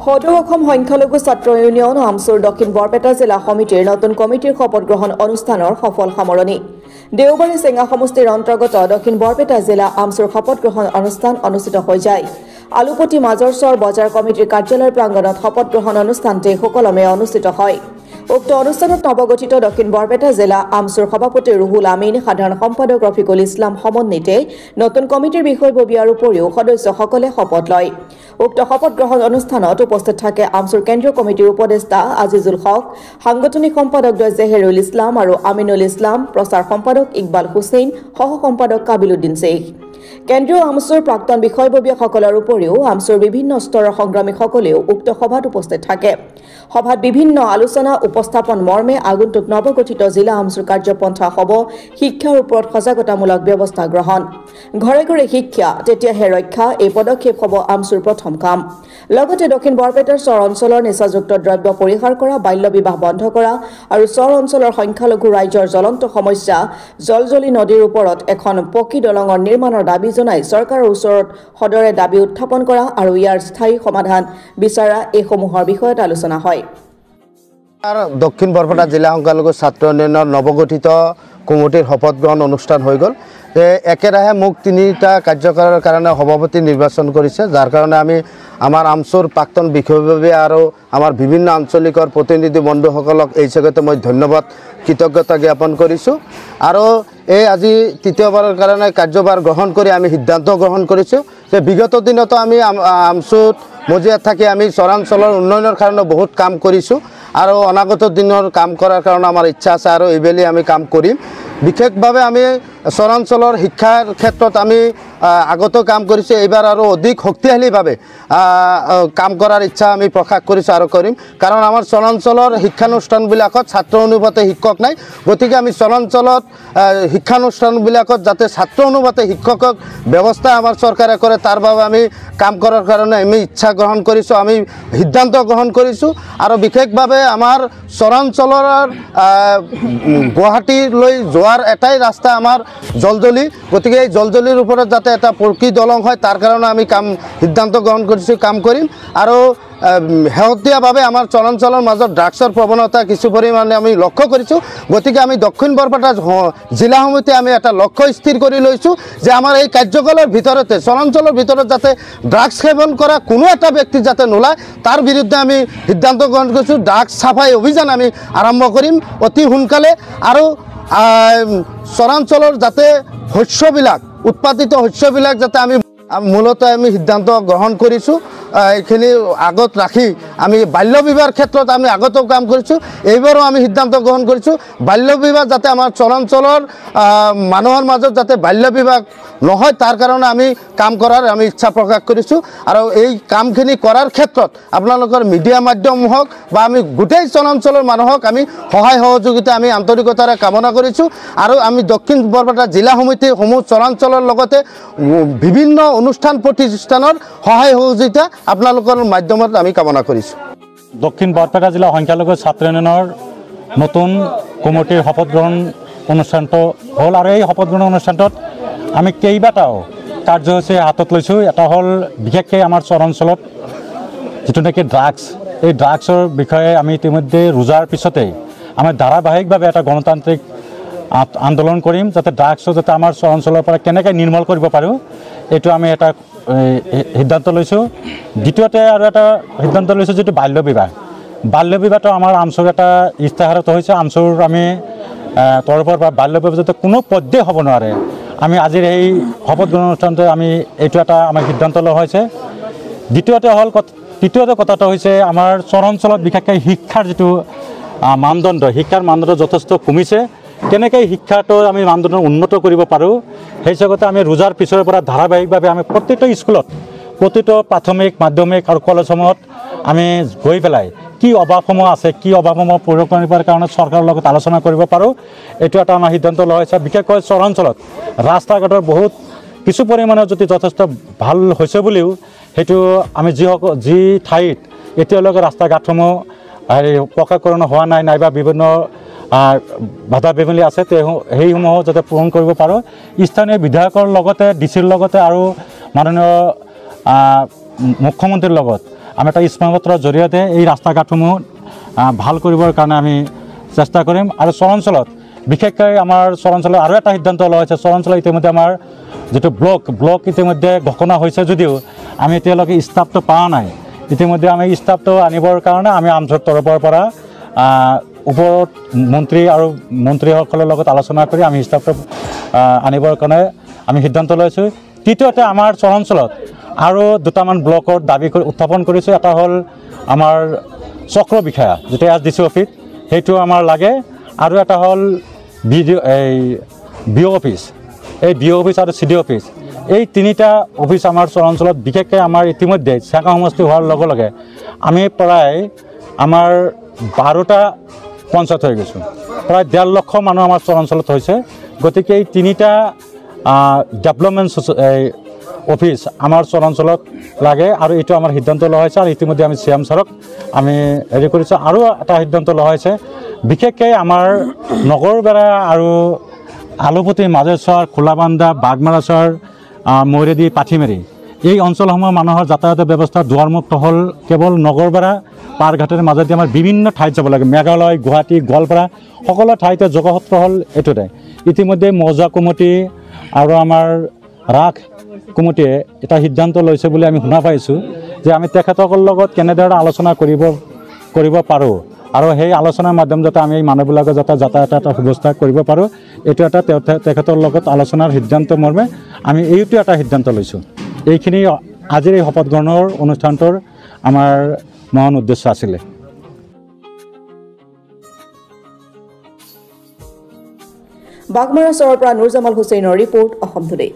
সদৌ অসম সংখ্যালঘু ছাত্ৰ ইউনিয়ন আমচুৰ দক্ষিণ বৰপেটা জিলা সমিতিৰ নতুন কমিটিৰ শপত গ্ৰহণ অনুষ্ঠানৰ সফল সামৰণি দেওবাৰে চেঙা সমষ্টিৰ অন্তৰ্গত দক্ষিণ বৰপেটা জিলা আমচুৰ শপত গ্ৰহণ অনুষ্ঠান অনুষ্ঠিত হৈ যায় আলুপতি মাজৰচৰ বজাৰ কমিটিৰ কাৰ্যালয়ৰ প্ৰাংগণত শপত গ্ৰহণ অনুষ্ঠানটি সুকলমে অনুষ্ঠিত হয় উক্ত অনুষ্ঠানত নৱগঠিত দক্ষিণ বৰপেটা জিলা আমচুৰ সভাপতি ৰুহুল আমিন সাধাৰণ সম্পাদক ৰফিকুল ইছলাম সমন্বিতে নতুন কমিটিৰ বিষয়ববীয়াৰ উপৰিও সদস্যসকলে শপত লয় উক্ত শপত গ্ৰহণ অনুষ্ঠানত উপস্থিত থাকে আমচুৰ কেন্দ্ৰীয় কমিটিৰ উপদেষ্টা আজিজুল হক সাংগঠনিক সম্পাদক জেহেৰুল ইছলাম আৰু আমিনুল ইছলাম প্ৰচাৰ সম্পাদক ইকবাল হুছেইন সহ সম্পাদক কাবিলউদ্দিন শেখ কেন্দ্ৰীয় আমচুৰ প্ৰাক্তন বিষয়ববীয়াসকলৰ উপৰিও আমচুৰ বিভিন্ন স্তৰৰ সংগ্ৰামীসকলেও উক্ত সভাত উপস্থিত থাকে সভাত বিভিন্ন আলোচনা উপস্থাপন মৰ্মে আগন্তুক নৱগঠিত জিলা আমচুৰ কাৰ্যপন্থা হ'ব শিক্ষাৰ ওপৰত সজাগতামূলক ব্যৱস্থা গ্ৰহণ ঘৰে ঘৰে শিক্ষা তেতিয়াহে ৰক্ষা এই পদক্ষেপ হ'ব আমচুৰ প্ৰথম কাম লগতে দক্ষিণ বৰপেটাৰ চৰ অঞ্চলৰ নিচাযুক্ত দ্ৰব্য পৰিহাৰ কৰা বাল্য বিবাহ বন্ধ কৰা আৰু চৰ অঞ্চলৰ সংখ্যালঘু ৰাইজৰ জ্বলন্ত সমস্যা জলজলি নদীৰ ওপৰত এখন পকী দলঙৰ নিৰ্মাণৰ দাবী জনাই চৰকাৰৰ ওচৰত সদৰে দাবী উত্থাপন কৰা আৰু ইয়াৰ স্থায়ী সমাধান বিচাৰা এইসমূহৰ বিষয়ত আলোচনা হয় দক্ষিণ বৰপেটা জিলা সংখ্যালঘু ছাত্ৰ ইউনিয়নৰ নৱগঠিত কমিটিৰ শপত গ্ৰহণ অনুষ্ঠান হৈ গ'ল একেৰাহে মোক তিনিটা কাৰ্যকালৰ কাৰণে সভাপতি নিৰ্বাচন কৰিছে যাৰ কাৰণে আমি আমাৰ আমচুৰ প্ৰাক্তন বিষয়ববীয়া আৰু আমাৰ বিভিন্ন আঞ্চলিকৰ প্ৰতিনিধি বন্ধুসকলক এই জগতে মই ধন্যবাদ কৃতজ্ঞতা জ্ঞাপন কৰিছোঁ আৰু এই আজি তৃতীয়বাৰৰ কাৰণে কাৰ্যভাৰ গ্ৰহণ কৰি আমি সিদ্ধান্ত গ্ৰহণ কৰিছোঁ যে বিগত দিনতো আমি আমচুত মজিয়াত থাকি আমি চৰাঞ্চলৰ উন্নয়নৰ কাৰণে বহুত কাম কৰিছোঁ আৰু অনাগত দিনৰ কাম কৰাৰ কাৰণে আমাৰ ইচ্ছা আছে আৰু এইবেলি আমি কাম কৰিম বিশেষভাৱে আমি চৰাঞ্চলৰ শিক্ষাৰ ক্ষেত্ৰত আমি আগতো কাম কৰিছোঁ এইবাৰ আৰু অধিক শক্তিশালীভাৱে কাম কৰাৰ ইচ্ছা আমি প্ৰকাশ কৰিছোঁ আৰু কৰিম কাৰণ আমাৰ চৰাঞ্চলৰ শিক্ষানুষ্ঠানবিলাকত ছাত্ৰ অনুপাতে শিক্ষক নাই গতিকে আমি চৰাঞ্চলত শিক্ষানুষ্ঠানবিলাকত যাতে ছাত্ৰ অনুপাতে শিক্ষকৰ ব্যৱস্থা আমাৰ চৰকাৰে কৰে তাৰ বাবে আমি কাম কৰাৰ কাৰণে আমি ইচ্ছা গ্ৰহণ কৰিছোঁ আমি সিদ্ধান্ত গ্ৰহণ কৰিছোঁ আৰু বিশেষভাৱে আমাৰ চৰাঞ্চলৰ গুৱাহাটীলৈ যোৱাৰ এটাই ৰাস্তা আমাৰ জলজলি গতিকে এই জলজলিৰ ওপৰত যাতে এটা পকী দলং হয় তাৰ কাৰণে আমি সিদ্ধান্ত গ্ৰহণ কৰিছোঁ কাম কৰিম আৰু শেহতীয়াভাৱে আমাৰ চৰাঞ্চলৰ মাজত ড্ৰাগছৰ প্ৰৱণতা কিছু পৰিমাণে আমি লক্ষ্য কৰিছোঁ গতিকে আমি দক্ষিণ বৰপেটা জিলা সমিতি আমি এটা লক্ষ্য স্থিৰ কৰি লৈছোঁ যে আমাৰ এই কাৰ্যকালৰ ভিতৰতে চৰাঞ্চলৰ ভিতৰত যাতে ড্ৰাগছ সেৱন কৰা কোনো এটা ব্যক্তি যাতে নোলায় তাৰ বিৰুদ্ধে আমি সিদ্ধান্ত গ্ৰহণ কৰিছোঁ ড্ৰাগছ চাফাই অভিযান আমি আৰম্ভ কৰিম অতি সোনকালে আৰু চৰাঞ্চলৰ যাতে শস্যবিলাক উৎপাদিত শস্যবিলাক যাতে আমি মূলতঃ আমি সিদ্ধান্ত গ্ৰহণ কৰিছোঁ এইখিনি আগত ৰাখি আমি বাল্য বিবাহৰ ক্ষেত্ৰত আমি আগতেও কাম কৰিছোঁ এইবাৰো আমি সিদ্ধান্ত গ্ৰহণ কৰিছোঁ বাল্য বিবাহ যাতে আমাৰ চৰাঞ্চলৰ মানুহৰ মাজত যাতে বাল্য বিবাহ নহয় তাৰ কাৰণে আমি কাম কৰাৰ আমি ইচ্ছা প্ৰকাশ কৰিছোঁ আৰু এই কামখিনি কৰাৰ ক্ষেত্ৰত আপোনালোকৰ মিডিয়া মাধ্যম হওক বা আমি গোটেই চৰাঞ্চলৰ মানুহক আমি সহায় সহযোগিতা আমি আন্তৰিকতাৰে কামনা কৰিছোঁ আৰু আমি দক্ষিণ বৰপেটা জিলা সমিতিসমূহ চৰাঞ্চলৰ লগতে বিভিন্ন অনুষ্ঠান প্ৰতিষ্ঠানৰ সহায় সহযোগিতা আপোনালোকৰ মাধ্যমত আমি কামনা কৰিছোঁ দক্ষিণ বৰপেটা জিলা সংখ্যালঘু ছাত্ৰ ইউনিয়নৰ নতুন কমিটিৰ শপত গ্ৰহণ অনুষ্ঠানটো হ'ল আৰু এই শপত গ্ৰহণ অনুষ্ঠানটোত আমি কেইবাটাও কাৰ্যসূচী হাতত লৈছোঁ এটা হ'ল বিশেষকৈ আমাৰ চৰাঞ্চলত যিটো নেকি ড্ৰাগছ এই ড্ৰাগছৰ বিষয়ে আমি ইতিমধ্যে ৰোজাৰ পিছতেই আমি ধাৰাবাহিকভাৱে এটা গণতান্ত্ৰিক আন্দোলন কৰিম যাতে ড্ৰাগছটো যাতে আমাৰ চৰাঞ্চলৰ পৰা কেনেকৈ নিৰ্মূল কৰিব পাৰোঁ এইটো আমি এটা সিদ্ধান্ত লৈছোঁ দ্বিতীয়তে আৰু এটা সিদ্ধান্ত লৈছোঁ যিটো বাল্য বিবাহটো আমাৰ আমচুৰ এটা ইস্তাহাৰত হৈছে আমচুৰ আমি তৰফৰ পৰা বাল্য বিবাহ যাতে কোনো পধ্যে হ'ব নোৱাৰে আমি আজিৰ এই শপত গ্ৰহণ অনুষ্ঠানতে আমি এইটো এটা আমাৰ সিদ্ধান্ত লোৱা হৈছে তৃতীয়তে কথাটো হৈছে আমাৰ চৰাঞ্চলত বিশেষকৈ শিক্ষাৰ যিটো শিক্ষাৰ মানদণ্ড যথেষ্ট কমিছে কেনেকৈ শিক্ষাটো আমি মানদণ্ড উন্নত কৰিব পাৰোঁ সেই জগতে আমি ৰোজাৰ পিছৰ পৰা ধাৰাবাহিকভাৱে আমি প্ৰতিটো স্কুলত প্ৰতিটো প্ৰাথমিক মাধ্যমিক আৰু কলেজসমূহত আমি গৈ পেলাই কি অভাৱসমূহ আছে কি অভাৱসমূহ পূৰণ কৰিবৰ কাৰণে চৰকাৰৰ লগত আলোচনা কৰিব পাৰোঁ এইটো এটা আমাৰ সিদ্ধান্ত লোৱা হৈছে বিশেষকৈ চৰাঞ্চলত ৰাস্তা ঘাটৰ বহুত কিছু পৰিমাণে যদি যথেষ্ট ভাল হৈছে বুলিও সেইটো আমি যি ঠাইত এতিয়ালৈকে ৰাস্তা ঘাটসমূহ পকাকৰণ হোৱা নাই নাইবা বিভিন্ন বাধা বিঘিনি আছে সেইসমূহ যাতে পূৰণ কৰিব পাৰোঁ স্থানীয় বিধায়কৰ লগতে ডিচিৰ লগতে আৰু মাননীয় মুখ্যমন্ত্ৰীৰ লগত আমি এটা স্মাৰকপত্ৰৰ জৰিয়তে এই ৰাস্তা ঘাটসমূহ ভাল কৰিবৰ কাৰণে আমি চেষ্টা কৰিম। আৰু চৰাঞ্চলত বিশেষকৈ আমাৰ চৰাঞ্চলত আৰু এটা সিদ্ধান্ত লোৱা হৈছে, চৰাঞ্চলত ইতিমধ্যে আমাৰ যিটো ব্লক ইতিমধ্যে ঘোষণা হৈছে যদিও আমি এতিয়ালৈকে ষ্টাফটো পোৱা নাই। ইতিমধ্যে আমি ষ্টাফটো আনিবৰ কাৰণে আমি আমচুৰ তৰফৰ পৰা ওপৰত মন্ত্ৰী আৰু মন্ত্ৰীসকলৰ লগত আলোচনা কৰি আমি ষ্টাফটো আনিবৰ কাৰণে আমি সিদ্ধান্ত লৈছোঁ। তৃতীয়তে আমাৰ চৰাঞ্চলত আৰু দুটামান ব্লকৰ দাবী উত্থাপন কৰিছোঁ। এটা হ'ল আমাৰ চক্ৰ বিষয়া যিটো SDC অফিচ, সেইটো আমাৰ লাগে। আৰু এটা হ'ল BO অফিচ, এই BO অফিচ আৰু CD অফিচ, এই তিনিটা অফিচ আমাৰ চৰাঞ্চলত বিশেষকৈ আমাৰ ইতিমধ্যে চেঙা সমষ্টি হোৱাৰ লগে লগে আমি প্ৰায় আমাৰ 12টা পঞ্চায়ত হৈ গৈছোঁ, প্ৰায় 1.5 লক্ষ মানুহ আমাৰ চৰাঞ্চলত হৈছে। গতিকে এই তিনিটা ডেভেলপমেণ্ট অফিচ আমাৰ চৰাঞ্চলত লাগে আৰু এইটো আমাৰ সিদ্ধান্ত লোৱা হৈছে। আৰু ইতিমধ্যে আমি CM ছাৰক আমি হেৰি কৰিছোঁ। আৰু এটা সিদ্ধান্ত লোৱা হৈছে, বিশেষকৈ আমাৰ নগৰবেৰা আৰু আলুপতি, মাজেশ্বৰ, খোলাবান্ধা, বাগমাৰাচৰ, মৈৰেদি, পাঠিমাৰি এই অঞ্চলসমূহৰ মানুহৰ যাতায়াতৰ ব্যৱস্থা দুৱাৰমুক্ত হ'ল কেৱল নগৰবেৰা পাৰঘাটৰ মাজেদি আমাৰ বিভিন্ন ঠাইত যাব লাগে। মেঘালয়, গুৱাহাটী, গোৱালপাৰা সকলো ঠাইতে যোগসূত্ৰ হ'ল এইটোতে। ইতিমধ্যে মৌজা কমিটি আৰু আমাৰ ৰাস কমিটিয়ে এটা সিদ্ধান্ত লৈছে বুলি আমি শুনা পাইছোঁ যে আমি তেখেতসকলৰ লগত কেনেদৰে আলোচনা কৰিব পাৰোঁ আৰু সেই আলোচনাৰ মাধ্যম যাতে আমি এই মানুহবিলাকে যাতে যাতায়াতৰ এটা ব্যৱস্থা কৰিব পাৰোঁ, এইটো এটা তেখেতৰ লগত আলোচনাৰ সিদ্ধান্ত মৰ্মে আমি এইটো এটা সিদ্ধান্ত লৈছোঁ। এইখিনি আজিৰ এই শপত গ্ৰহণৰ অনুষ্ঠানটোৰ আমাৰ মহান উদ্দেশ্য আছিলে। বাগমাৰা চহৰৰ পৰা নুৰজামাল হুছেইনৰ ৰিপৰ্ট, অসম টুডে।